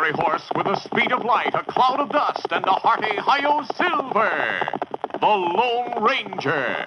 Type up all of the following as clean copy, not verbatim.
fiery horse with the speed of light, a cloud of dust, and a hearty hi-yo silver, the Lone Ranger.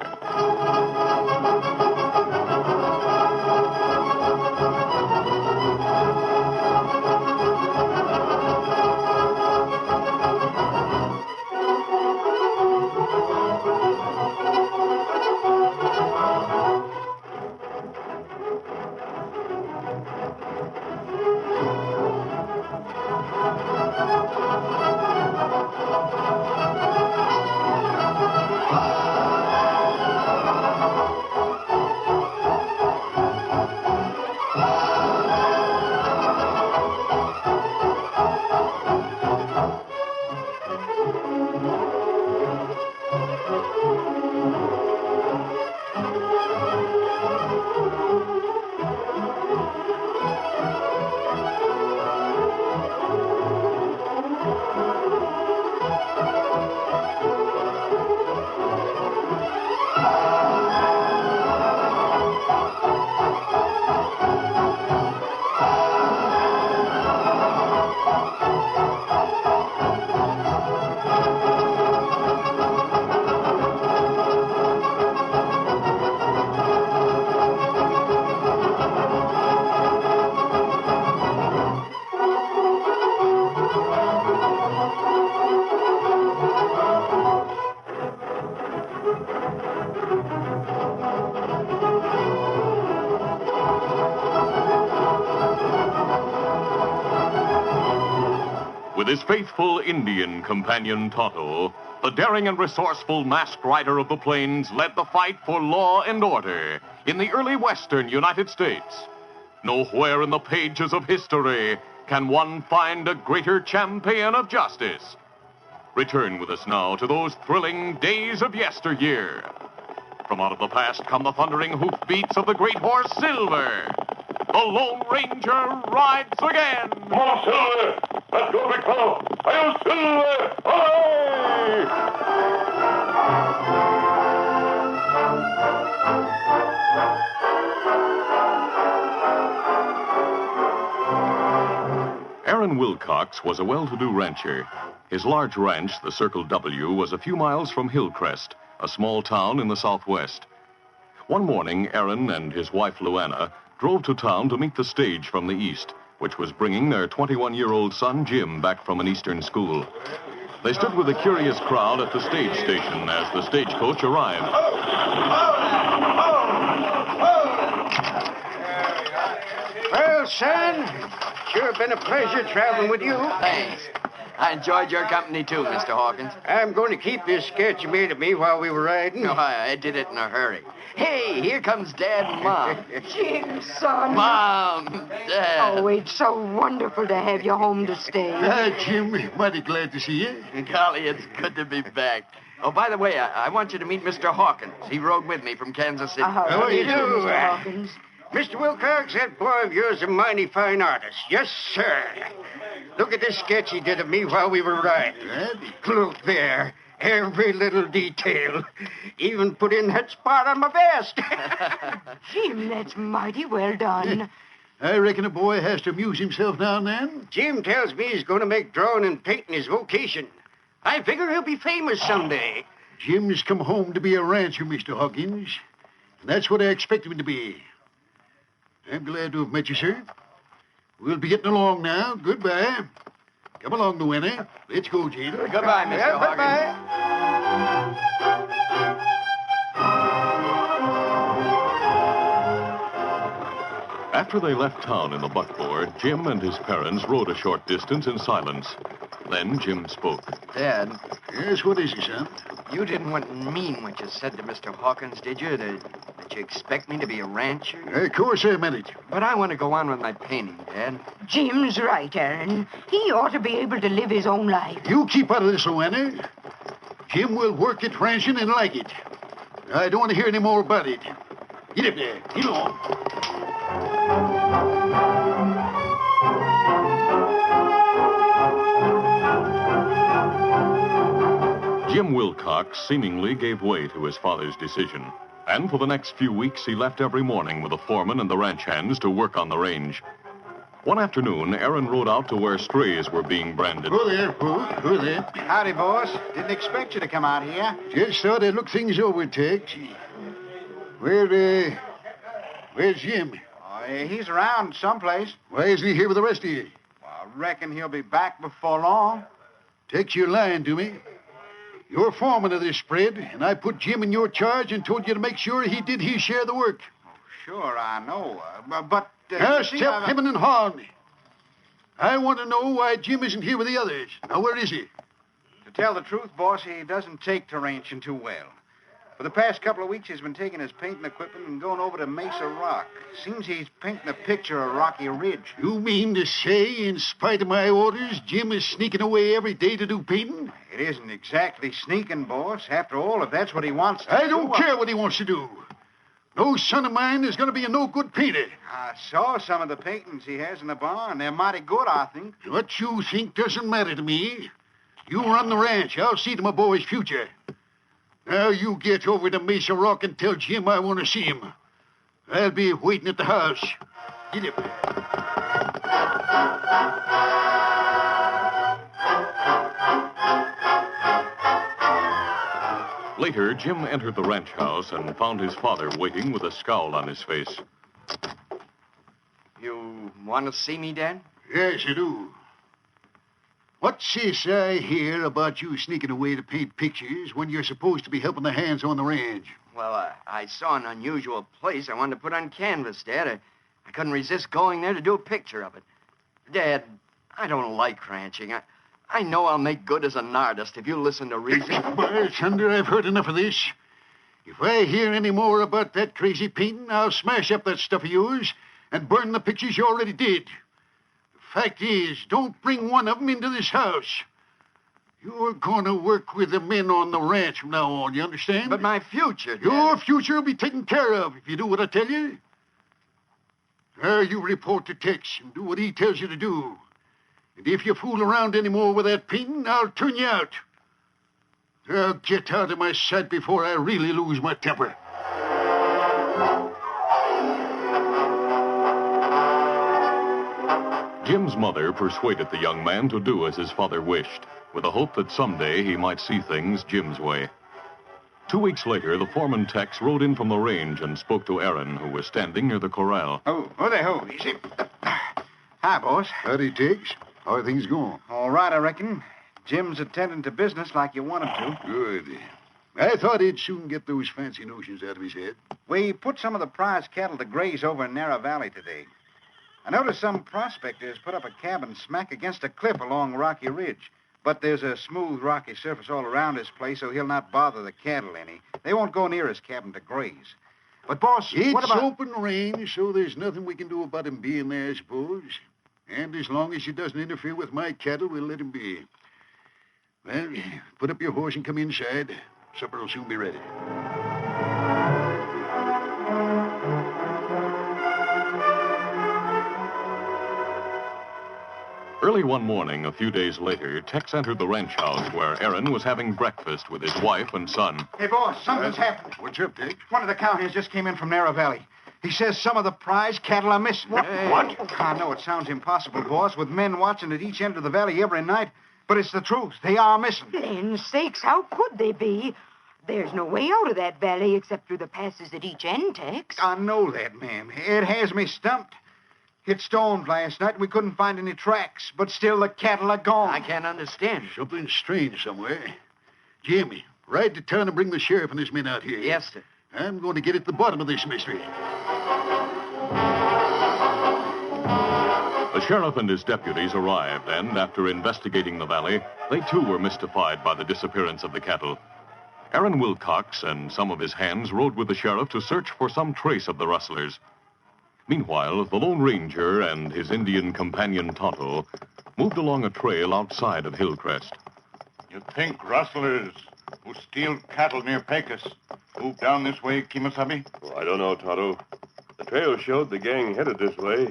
With his faithful Indian companion Tonto, the daring and resourceful masked rider of the plains led the fight for law and order in the early western United States. Nowhere in the pages of history can one find a greater champion of justice. Return with us now to those thrilling days of yesteryear. From out of the past come the thundering hoofbeats of the great horse Silver. The Lone Ranger rides again. Come on, Silver! Let's go, big fellow! Hi-yo, Silver! Away! Aaron Wilcox was a well-to-do rancher. His large ranch, the Circle W, was a few miles from Hillcrest, a small town in the southwest. One morning, Aaron and his wife, Luana, drove to town to meet the stage from the east, which was bringing their 21-year-old son, Jim, back from an eastern school. They stood with a curious crowd at the stage station as the stagecoach arrived. Well, son, sure been a pleasure traveling with you. Thanks. I enjoyed your company, too, Mr. Hawkins. I'm going to keep this sketch you made of me while we were riding. No, I did it in a hurry. Hey, here comes Dad and Mom. Jim, son. Mom, Dad. Oh, it's so wonderful to have you home to stay. Jim, mighty glad to see you. Golly, it's good to be back. Oh, by the way, I want you to meet Mr. Hawkins. He rode with me from Kansas City. How do you do, Mr. Hawkins? Mr. Wilcox, that boy of yours is a mighty fine artist. Yes, sir. Look at this sketch he did of me while we were riding. Look there. Every little detail. Even put in that spot on my vest. Jim, that's mighty well done. I reckon a boy has to amuse himself now and then. Jim tells me he's going to make drawing and painting his vocation. I figure he'll be famous someday. Jim's come home to be a rancher, Mr. Hawkins. And that's what I expect him to be. I'm glad to have met you, sir. We'll be getting along now. Goodbye. Come along, Luana. Let's go, Jim. Goodbye, Mr. Hawkins. Goodbye. After they left town in the buckboard, Jim and his parents rode a short distance in silence. Then Jim spoke. Dad, Yes, what is it, son? you didn't mean what you said to Mr. Hawkins, did you? That you expect me to be a rancher? Of course I meant it. But I want to go on with my painting, Dad. Jim's right, Aaron. He ought to be able to live his own life. You keep out of this, Luana. Jim will work at ranching and like it. I don't want to hear any more about it. Get up there. Get on. Jim Wilcox seemingly gave way to his father's decision. And for the next few weeks, he left every morning with the foreman and the ranch hands to work on the range. One afternoon, Aaron rode out to where strays were being branded. Who there, Pooh? Who there? Howdy, boss. Didn't expect you to come out here. Just thought I'd look things over, Tex. Where's Jim? Oh, he's around someplace. Why isn't he here with the rest of you? Well, I reckon he'll be back before long. Tex, you're lying to me. You're foreman of this spread, and I put Jim in your charge and told you to make sure he did his share of the work. Sure, I know. But... Now, step hemming and hawing. I want to know why Jim isn't here with the others. Now, where is he? To tell the truth, boss, he doesn't take to ranching too well. For the past couple of weeks, he's been taking his painting equipment and going over to Mesa Rock. Seems he's painting a picture of Rocky Ridge. You mean to say, in spite of my orders, Jim is sneaking away every day to do painting? It isn't exactly sneaking, boss. After all, if that's what he wants to do... I don't care what he wants to do. No son of mine is going to be a no-good painter. I saw some of the paintings he has in the barn. They're mighty good, I think. What you think doesn't matter to me. You run the ranch. I'll see to my boy's future. Now you get over to Mesa Rock and tell Jim I want to see him. I'll be waiting at the house. Get him. Later, Jim entered the ranch house and found his father waiting with a scowl on his face. You want to see me, Dad? Yes, I do. What's this I hear about you sneaking away to paint pictures when you're supposed to be helping the hands on the ranch? Well, I saw an unusual place I wanted to put on canvas, Dad. I couldn't resist going there to do a picture of it. Dad, I don't like ranching. I know I'll make good as an artist if you listen to reason. Well, Thunder, I've heard enough of this. If I hear any more about that crazy painting, I'll smash up that stuff of yours and burn the pictures you already did. The fact is, don't bring one of them into this house. You're going to work with the men on the ranch from now on, you understand? But my future, Dad. Your future will be taken care of if you do what I tell you. Now, you report to Tex and do what he tells you to do. And if you fool around any more with that painting, I'll turn you out. Now, get out of my sight before I really lose my temper. Jim's mother persuaded the young man to do as his father wished, with the hope that someday he might see things Jim's way. 2 weeks later, the foreman Tex rode in from the range and spoke to Aaron, who was standing near the corral. Oh, there, easy. Hi, boss. Howdy, Tex. How are things going? All right, I reckon. Jim's attending to business like you want him to. Good. I thought he'd soon get those fancy notions out of his head. We put some of the prize cattle to graze over in Narrow Valley today. I noticed some prospectors put up a cabin smack against a cliff along Rocky Ridge. But there's a smooth, rocky surface all around this place, so he'll not bother the cattle any. They won't go near his cabin to graze. But, boss, It's what about... open range, so there's nothing we can do about him being there, I suppose. And as long as he doesn't interfere with my cattle, we'll let him be. Well, put up your horse and come inside. Supper will soon be ready. Early one morning, a few days later, Tex entered the ranch house where Aaron was having breakfast with his wife and son. Hey, boss, something's happened. What's up, Tex? One of the cowhands just came in from Narrow Valley. He says some of the prize cattle are missing. What? I know it sounds impossible, boss, with men watching at each end of the valley every night, but it's the truth. They are missing. Land sakes, how could they be? There's no way out of that valley except through the passes at each end, Tex. I know that, ma'am. It has me stumped. It stormed last night and we couldn't find any tracks, but still the cattle are gone. I can't understand. Something strange somewhere. Jimmy, ride to town and bring the sheriff and his men out here. Yes, sir. I'm going to get at the bottom of this mystery. The sheriff and his deputies arrived, and after investigating the valley, they too were mystified by the disappearance of the cattle. Aaron Wilcox and some of his hands rode with the sheriff to search for some trace of the rustlers. Meanwhile, the Lone Ranger and his Indian companion Tonto moved along a trail outside of Hillcrest. You think rustlers who steal cattle near Pecos move down this way, Kimasabi? Well, I don't know, Tonto. The trail showed the gang headed this way.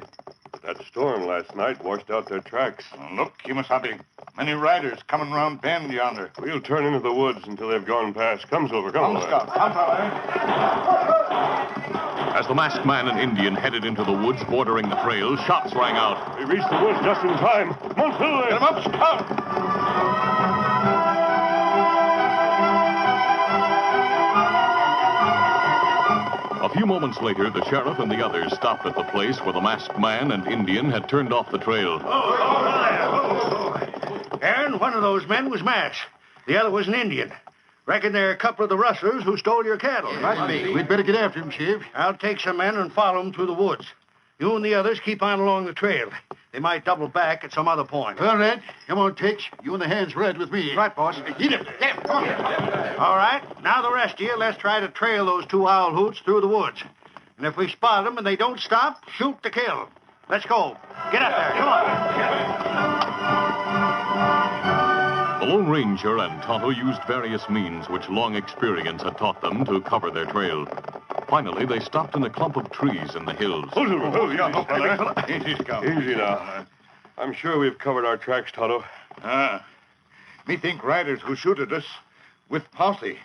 But that storm last night washed out their tracks. Look, Kimasabi. Many riders coming round bend yonder. We'll turn into the woods until they've gone past. Come, Silver, come on. Scout. Come, fella. As the masked man and Indian headed into the woods bordering the trail, shots rang out. We reached the woods just in time. Monthil! Get him up, Scout! A few moments later, the sheriff and the others stopped at the place where the masked man and Indian had turned off the trail. Aaron, one of those men was masked. The other was an Indian. Reckon they're a couple of the rustlers who stole your cattle. Must be. We'd better get after him, Chief. I'll take some men and follow them through the woods. You and the others keep on along the trail. They might double back at some other point. All right. Come on, Tex. You and the hands ride with me. Right, boss. Get him. All right. Now the rest of you, let's try to trail those two owl hoots through the woods. And if we spot them and they don't stop, shoot to kill. Let's go. Get up there. Come on. The Lone Ranger and Tonto used various means which long experience had taught them to cover their trail. Finally, they stopped in a clump of trees in the hills. Easy, Scout. Easy now. I'm sure we've covered our tracks, Tonto. Me think riders who shoot at us with posse.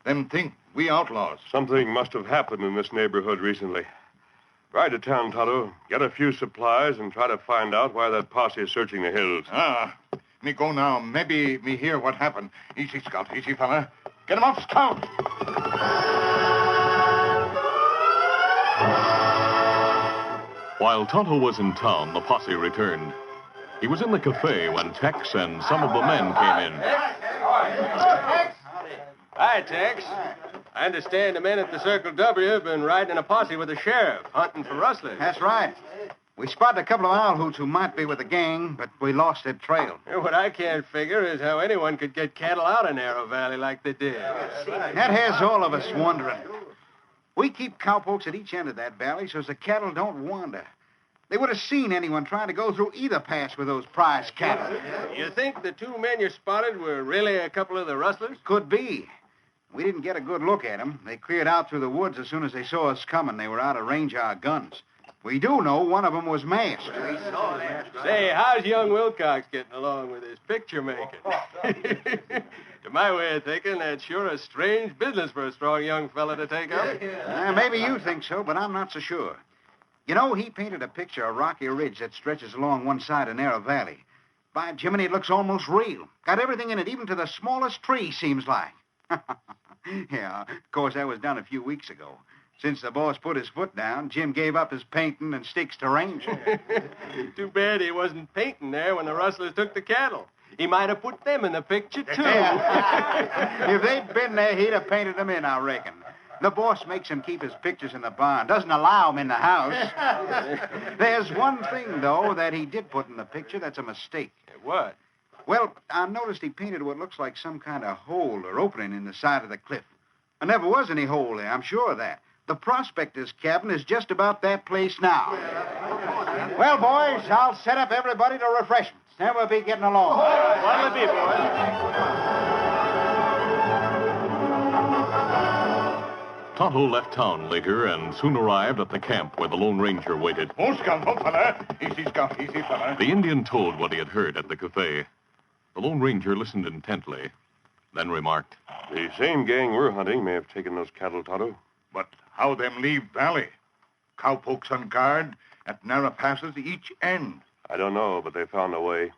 Them think we outlaws. Something must have happened in this neighborhood recently. Ride to town, Tonto. Get a few supplies and try to find out why that posse is searching the hills. Me go now. Maybe me hear what happened. Easy, Scout. Easy, fella. Get him up, Scout. While Tonto was in town, the posse returned. He was in the cafe when Tex and some of the men came in. Hi, Tex. I understand the men at the Circle W have been riding in a posse with the sheriff, hunting for rustlers. That's right. We spotted a couple of owl hoots who might be with the gang, but we lost their trail. What I can't figure is how anyone could get cattle out of Narrow Valley like they did. That has all of us wondering. We keep cowpokes at each end of that valley so as the cattle don't wander. They would have seen anyone trying to go through either pass with those prize cattle. You think the two men you spotted were really a couple of the rustlers? Could be. We didn't get a good look at them. They cleared out through the woods as soon as they saw us coming. They were out of range of our guns. We do know one of them was masked. Say, how's young Wilcox getting along with his picture making? To my way of thinking, that's sure a strange business for a strong young fella to take up. Maybe you think so, but I'm not so sure. You know, he painted a picture of Rocky Ridge that stretches along one side of Narrow Valley. By Jiminy, it looks almost real. Got everything in it, even to the smallest tree, seems like. Yeah, of course, that was done a few weeks ago. Since the boss put his foot down, Jim gave up his painting and sticks to ranging. Too bad he wasn't painting there when the rustlers took the cattle. He might have put them in the picture, too. If they'd been there, he'd have painted them in, I reckon. The boss makes him keep his pictures in the barn, doesn't allow him in the house. There's one thing, though, that he did put in the picture that's a mistake. What? Well, I noticed he painted what looks like some kind of hole or opening in the side of the cliff. There never was any hole there, I'm sure of that. The prospector's cabin is just about that place now. Well, boys, I'll set up everybody to refreshments. Then we'll be getting along. What'll it be, boys? Tonto left town later and soon arrived at the camp where the Lone Ranger waited. Oh, Scout, oh, fella. Easy, Scout. Easy, fella. The Indian told what he had heard at the cafe. The Lone Ranger listened intently, then remarked, The same gang we're hunting may have taken those cattle, Tonto. But how them leave valley? Cowpokes on guard at narrow passes each end. I don't know, but they found a way.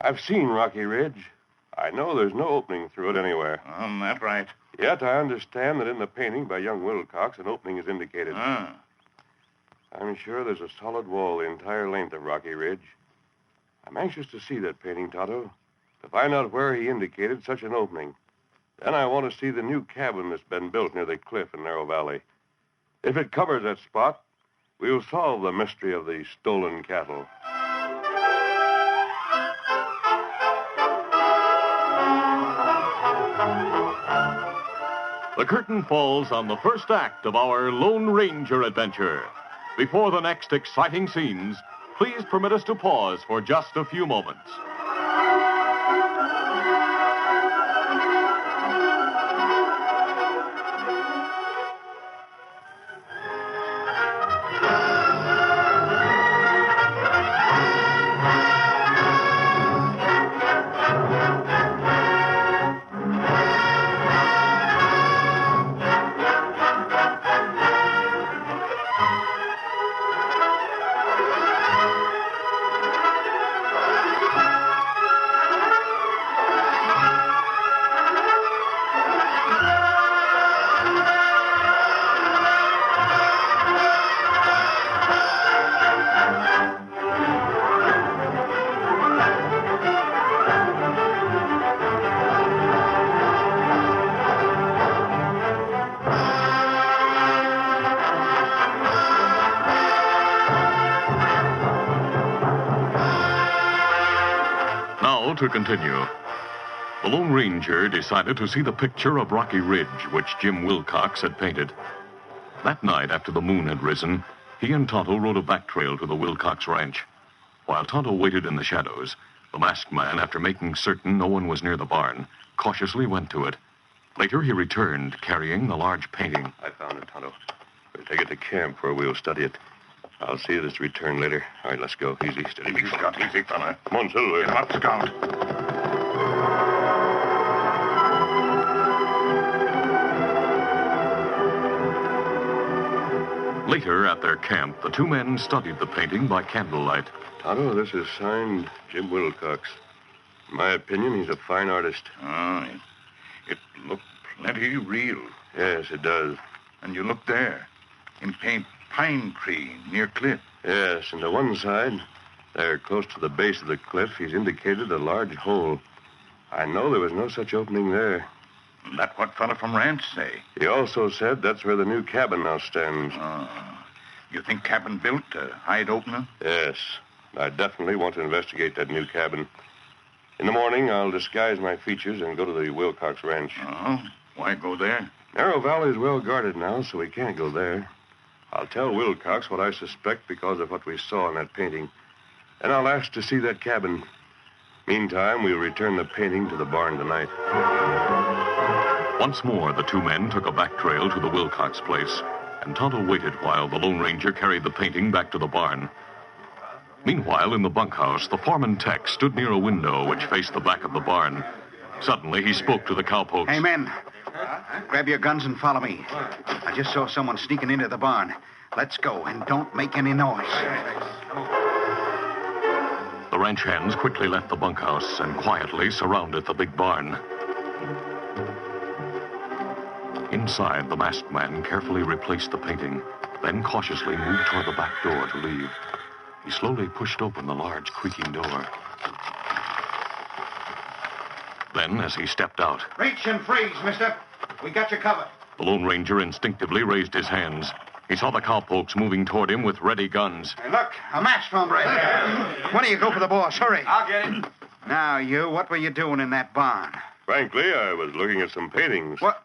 I've seen Rocky Ridge. I know there's no opening through it anywhere. That's right. Yet I understand that in the painting by young Wilcox, an opening is indicated. I'm sure there's a solid wall the entire length of Rocky Ridge. I'm anxious to see that painting, Tonto, to find out where he indicated such an opening. Then I want to see the new cabin that's been built near the cliff in Narrow Valley. If it covers that spot, we'll solve the mystery of the stolen cattle. The curtain falls on the first act of our Lone Ranger adventure. Before the next exciting scenes, please permit us to pause for just a few moments. to continue. The Lone Ranger decided to see the picture of Rocky Ridge, which Jim Wilcox had painted. That night, after the moon had risen, he and Tonto rode a back trail to the Wilcox ranch. While Tonto waited in the shadows, the masked man, after making certain no one was near the barn, cautiously went to it. Later, he returned, carrying the large painting. I found it, Tonto. We'll take it to camp where we'll study it. I'll see this return later. All right, let's go. Easy, steady. Easy, Scout. Easy, fella. Come on, Silver. Get up, Scout. Later, at their camp, the two men studied the painting by candlelight. Tonto, this is signed Jim Wilcox. In my opinion, he's a fine artist. It looked plenty real. Yes, it does. And you look there. In paint pine tree near cliff. Yes, and to one side, there close to the base of the cliff, he's indicated a large hole. I know there was no such opening there. That what fella from ranch say? He also said that's where the new cabin now stands. You think cabin built to hide opening? Yes. I definitely want to investigate that new cabin. In the morning, I'll disguise my features and go to the Wilcox ranch. Why go there? Narrow Valley is well guarded now, so we can't go there. I'll tell Wilcox what I suspect because of what we saw in that painting. And I'll ask to see that cabin. Meantime, we'll return the painting to the barn tonight. Once more, the two men took a back trail to the Wilcox place, and Tonto waited while the Lone Ranger carried the painting back to the barn. Meanwhile, in the bunkhouse, the foreman Tex stood near a window which faced the back of the barn. Suddenly, he spoke to the cowpokes. Hey, men. Grab your guns and follow me. I just saw someone sneaking into the barn. Let's go, and don't make any noise. The ranch hands quickly left the bunkhouse and quietly surrounded the big barn. Inside, the masked man carefully replaced the painting, then cautiously moved toward the back door to leave. He slowly pushed open the large, creaking door. Then, as he stepped out, Reach and freeze, mister. We got you covered. the Lone Ranger instinctively raised his hands. He saw the cowpokes moving toward him with ready guns. Hey, look, a masked hombre. Why don't you go for the boss? Hurry. I'll get it. Now, you, what were you doing in that barn? Frankly, I was looking at some paintings. What?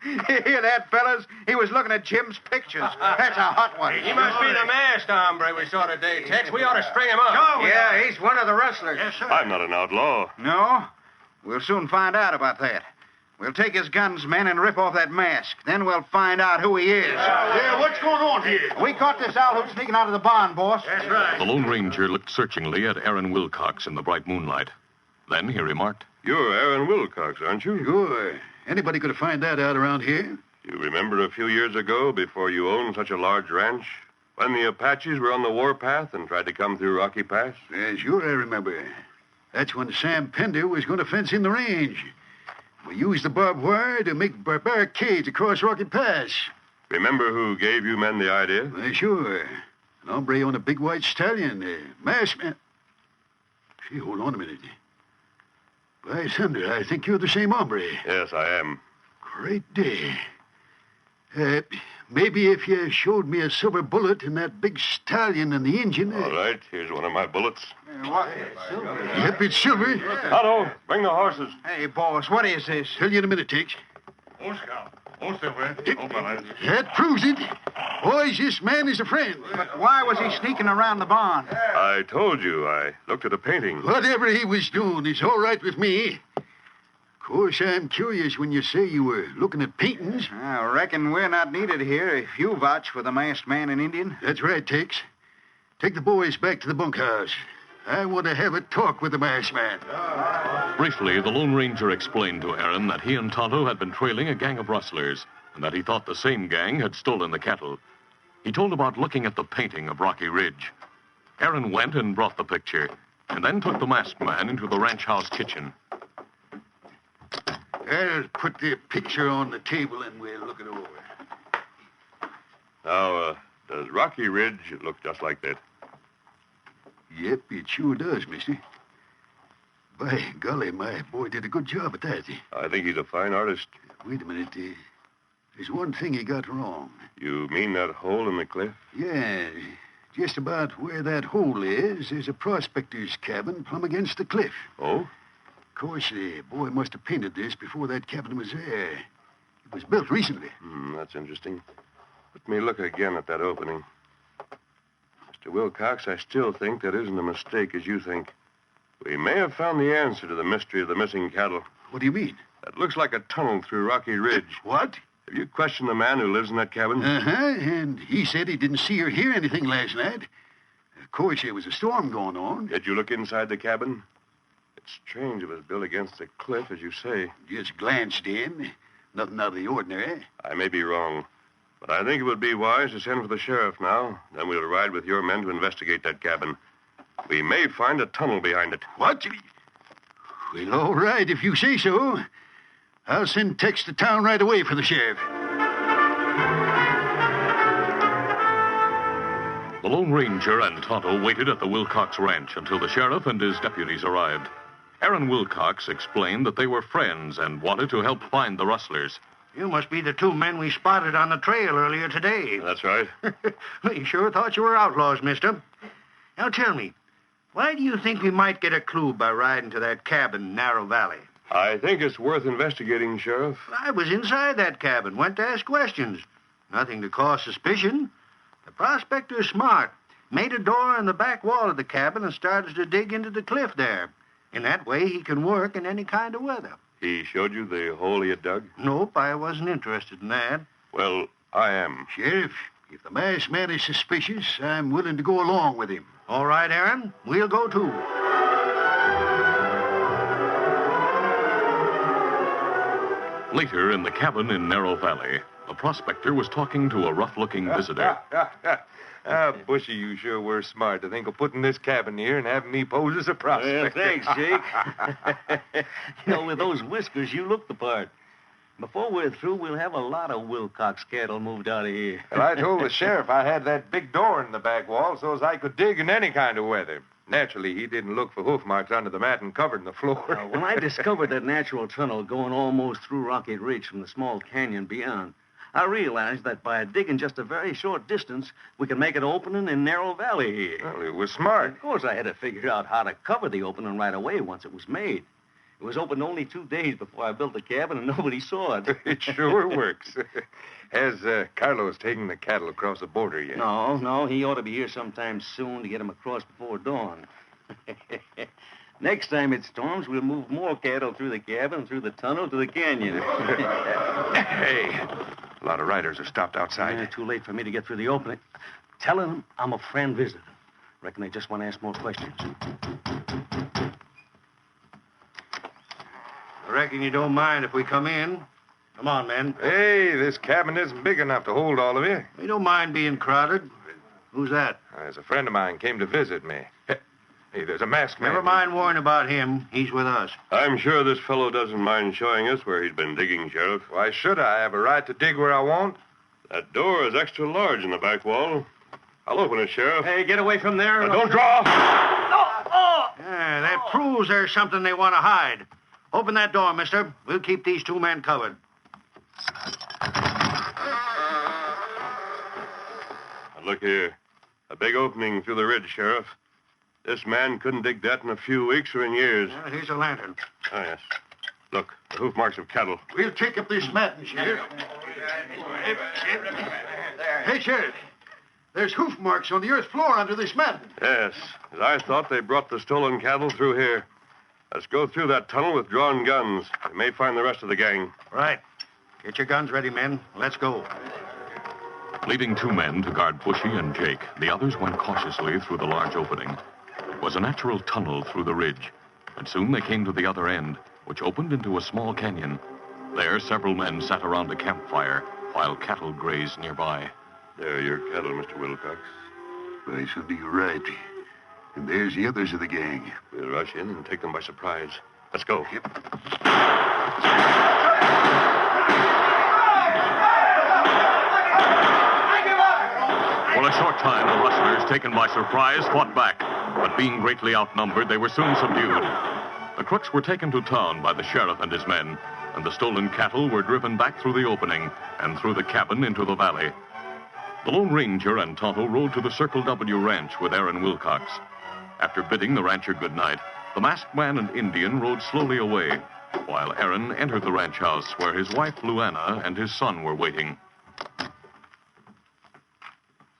You hear that, fellas? He was looking at Jim's pictures. That's a hot one. He must be the masked hombre we saw today, Tex. We ought to string him up. Yeah, he's one of the rustlers. Yes, sir. I'm not an outlaw. No? We'll soon find out about that. We'll take his guns, men, and rip off that mask. Then we'll find out who he is. Yeah, what's going on here? We caught this outhook sneaking out of the barn, boss. That's right. The Lone Ranger looked searchingly at Aaron Wilcox in the bright moonlight. Then he remarked, You're Aaron Wilcox, aren't you? Sure. Anybody could have found that out around here. You remember a few years ago, before you owned such a large ranch, when the Apaches were on the warpath and tried to come through Rocky Pass? Yeah, sure I remember. That's when Sam Pender was going to fence in the range. We used the barbed wire to make barricades across Rocky Pass. Remember who gave you men the idea? Sure. An hombre on a big white stallion, a masked man. Gee, hold on a minute. By thunder, I think you're the same hombre. Yes, I am. Great day. Maybe if you showed me a silver bullet and that big stallion and the engine. All right, here's one of my bullets. Yep, it's silver. Otto, bring the horses. Hey, boss, what is this? Tell you in a minute, Tex. Oh, Scout. Oh, Silver. Oh, fellas. That proves it. Boys, this man is a friend. But why was he sneaking around the barn? I told you, I looked at a painting. Whatever he was doing is all right with me. Of course, I'm curious when you say you were looking at paintings. I reckon we're not needed here if you vouch for the masked man and Indian. That's right, Tex. Take the boys back to the bunkhouse. I want to have a talk with the masked man. Briefly, the Lone Ranger explained to Aaron that he and Tonto had been trailing a gang of rustlers, and that he thought the same gang had stolen the cattle. He told about looking at the painting of Rocky Ridge. Aaron went and brought the picture, and then took the masked man into the ranch house kitchen. I'll put the picture on the table and we'll look it over. Now, does Rocky Ridge look just like that? Yep, it sure does, mister. By golly, my boy did a good job at that. I think he's a fine artist. Wait a minute. There's one thing he got wrong. You mean that hole in the cliff? Yeah. Just about where that hole is, there's a prospector's cabin plumb against the cliff. Oh? Of course, the boy must have painted this before that cabin was there. It was built recently. That's interesting. Let me look again at that opening. Mr. Wilcox, I still think that isn't a mistake as you think. We may have found the answer to the mystery of the missing cattle. What do you mean? That looks like a tunnel through Rocky Ridge. What? Have you questioned the man who lives in that cabin? Uh-huh, and he said he didn't see or hear anything last night. Of course, there was a storm going on. Did you look inside the cabin? It's strange it was built against the cliff, as you say. Just glanced in. Nothing out of the ordinary. I may be wrong, but I think it would be wise to send for the sheriff now. Then we'll ride with your men to investigate that cabin. We may find a tunnel behind it. What? Well, all right, if you say so. I'll send Tex to town right away for the sheriff. The Lone Ranger and Tonto waited at the Wilcox Ranch until the sheriff and his deputies arrived. Aaron Wilcox explained that they were friends and wanted to help find the rustlers. You must be the two men we spotted on the trail earlier today. That's right. We sure thought you were outlaws, mister. Now tell me, why do you think we might get a clue by riding to that cabin in Narrow Valley? I think it's worth investigating, Sheriff. I was inside that cabin, went to ask questions. Nothing to cause suspicion. The prospector's smart. Made a door in the back wall of the cabin and started to dig into the cliff there. In that way, he can work in any kind of weather. He showed you the hole he had dug? Nope, I wasn't interested in that. Well, I am. Sheriff, if the masked man is suspicious, I'm willing to go along with him. All right, Aaron, we'll go too. Later, in the cabin in Narrow Valley, the prospector was talking to a rough-looking visitor. Bushy, you sure were smart to think of putting this cabin here and having me pose as a prospector. Thanks, Jake. With those whiskers, you look the part. Before we're through, we'll have a lot of Wilcox cattle moved out of here. Well, I told the sheriff I had that big door in the back wall so as I could dig in any kind of weather. Naturally, he didn't look for hoof marks under the mat and covered the floor. When I discovered that natural tunnel going almost through Rocky Ridge from the small canyon beyond, I realized that by digging just a very short distance, we could make an opening in Narrow Valley here. Well, it was smart. Of course, I had to figure out how to cover the opening right away once it was made. It was opened only 2 days before I built the cabin, and nobody saw it. It sure works. Has Carlos taken the cattle across the border yet? No, he ought to be here sometime soon to get them across before dawn. Next time it storms, we'll move more cattle through the cabin, through the tunnel to the canyon. Hey, a lot of riders are stopped outside. Too late for me to get through the opening. Tell them I'm a friend visitor. Reckon they just want to ask more questions. I reckon you don't mind if we come in. Come on, men. Hey, this cabin isn't big enough to hold all of you. We don't mind being crowded. Who's that? There's a friend of mine came to visit me. Hey, there's a masked man. Never mind worrying about him. He's with us. I'm sure this fellow doesn't mind showing us where he's been digging, Sheriff. Why should I? I have a right to dig where I want. That door is extra large in the back wall. I'll open it, Sheriff. Hey, get away from there. Now, don't draw! Yeah, that proves there's something they want to hide. Open that door, mister. We'll keep these two men covered. Now, look here. A big opening through the ridge, Sheriff. This man couldn't dig that in a few weeks or in years. Here's a lantern. Oh, yes. Look, the hoof marks of cattle. We'll take up this matting, Sheriff. Hey, Sheriff. There's hoof marks on the earth floor under this matting. Yes. As I thought, they brought the stolen cattle through here. Let's go through that tunnel with drawn guns. We may find the rest of the gang. Right. Get your guns ready, men. Let's go. Leaving 2 men to guard Bushy and Jake, the others went cautiously through the large opening. It was a natural tunnel through the ridge, and soon they came to the other end, which opened into a small canyon. There, several men sat around a campfire while cattle grazed nearby. There are your cattle, Mr. Wilcox. I should be right. And there's the others of the gang. We'll rush in and take them by surprise. Let's go. Yep. For a short time, the rustlers, taken by surprise, fought back. But being greatly outnumbered, they were soon subdued. The crooks were taken to town by the sheriff and his men, and the stolen cattle were driven back through the opening and through the cabin into the valley. The Lone Ranger and Tonto rode to the Circle W Ranch with Aaron Wilcox. After bidding the rancher good night, the masked man and Indian rode slowly away, while Aaron entered the ranch house where his wife, Luana, and his son were waiting.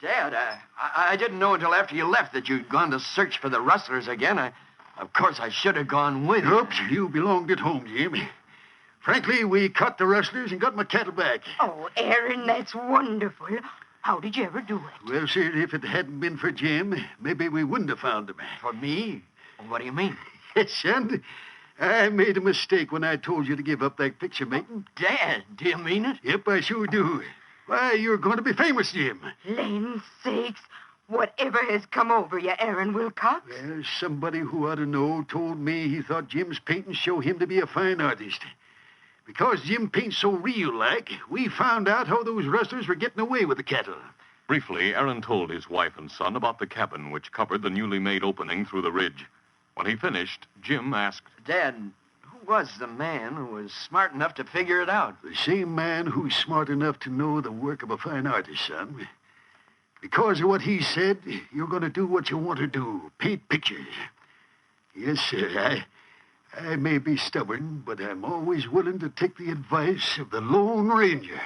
Dad, I didn't know until after you left that you'd gone to search for the rustlers again. Of course, I should have gone with you. Oops, you belonged at home, Jim. Frankly, we caught the rustlers and got my cattle back. Oh, Aaron, that's wonderful. How did you ever do it? Well, sir, if it hadn't been for Jim, maybe we wouldn't have found them. For me? What do you mean? Yes, son. I made a mistake when I told you to give up that picture making. Dad, do you mean it? Yep, I sure do. Why, you're going to be famous, Jim. Land sakes. Whatever has come over you, Aaron Wilcox? Well, somebody who ought to know told me he thought Jim's paintings show him to be a fine artist. Because Jim paints so real-like, we found out how those rustlers were getting away with the cattle. Briefly, Aaron told his wife and son about the cabin which covered the newly made opening through the ridge. When he finished, Jim asked, Dad, who was the man who was smart enough to figure it out? The same man who's smart enough to know the work of a fine artist, son. Because of what he said, you're going to do what you want to do, paint pictures. Yes, sir, I may be stubborn, but I'm always willing to take the advice of the Lone Ranger.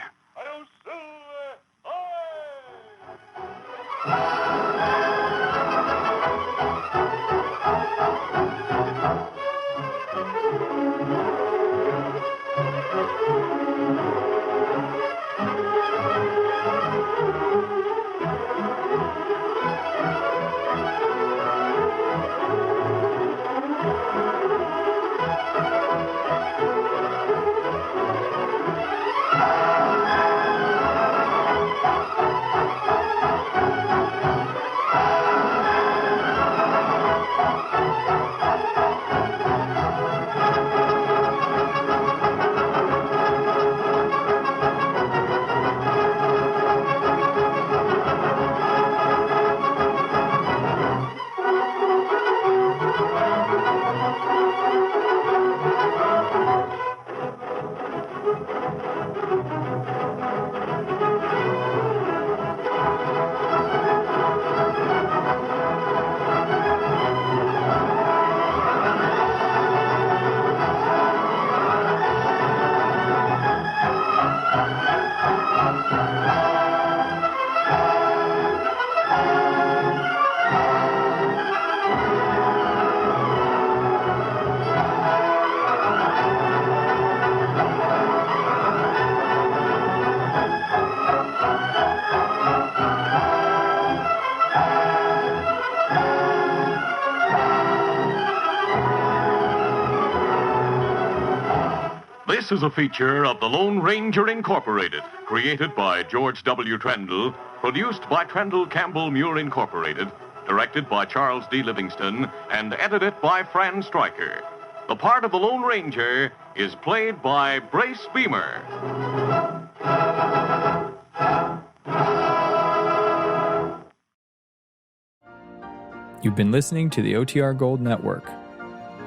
This is a feature of the Lone Ranger Incorporated, created by George W. Trendle, produced by Trendle Campbell Muir Incorporated, directed by Charles D. Livingston, and edited by Fran Stryker. The part of the Lone Ranger is played by Brace Beamer. You've been listening to the OTR Gold Network.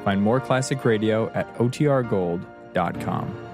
Find more classic radio at otrgold.com.